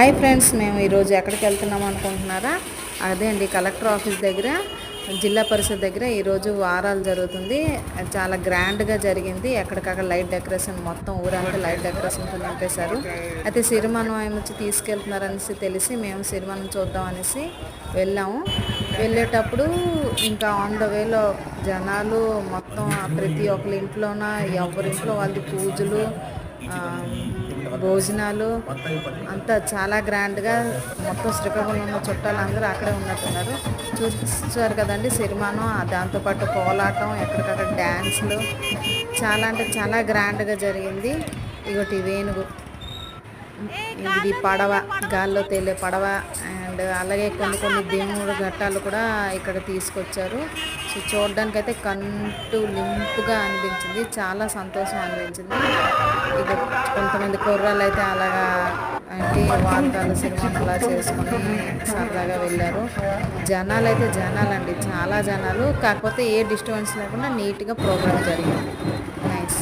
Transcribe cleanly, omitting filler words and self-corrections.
Hi friends, మేము ఈరోజు ఎక్కడికి వెళ్తున్నాం అనుకుంటున్నారా? అదే అండి, కలెక్టర్ ఆఫీస్ దగ్గర, జిల్లా పరిషత్ దగ్గర ఈరోజు వారాలు జరుగుతుంది. చాలా గ్రాండ్గా జరిగింది. ఎక్కడికక్కడ లైట్ డెకరేషన్, మొత్తం ఊరంతా లైట్ డెకరేషన్తో నింపేశారు. అయితే సిరిమానం వచ్చి తీసుకెళ్తున్నారనేసి తెలిసి మేము సిరిమానం చూద్దాం అనేసి వెళ్ళాము. వెళ్ళేటప్పుడు ఇంకా ఆన్ ద వేలో జనాలు మొత్తం ప్రతి ఒక్కరి ఇంట్లోన, ఎవరింట్లో వాళ్ళది పూజలు, భోజనాలు అంతా చాలా గ్రాండ్గా. మొత్తం శ్రీకాకుళంలో ఉన్న చుట్టాలు అందరూ అక్కడే ఉన్నట్టున్నారు. చూసారు కదండి సిరిమానం, దాంతోపాటు కోలాటం, ఎక్కడికక్కడ డ్యాన్సులు, చాలా అంటే చాలా గ్రాండ్గా జరిగింది. ఇగోటి వేణుగు, ఇది పడవ, గాల్లో తేలే పడవ, అండ్ అలాగే కొన్ని దేవుడు ఘట్టాలు కూడా ఇక్కడ తీసుకొచ్చారు. సో చూడడానికి అయితే కంటు లింపుగా అనిపించింది, చాలా సంతోషం అనిపించింది. ఇది కొంతమంది కుర్రాళ్ళు అయితే అలాగా అంటే వార్తలు సినిమాలా చేసుకొని సరదాగా వెళ్ళారు. జనాలు అయితే జనాలండి, చాలా జనాలు. కాకపోతే ఏ డిస్టర్బెన్స్ లేకుండా నీట్గా ప్రోగ్రామ్ జరిగింది. నైస్.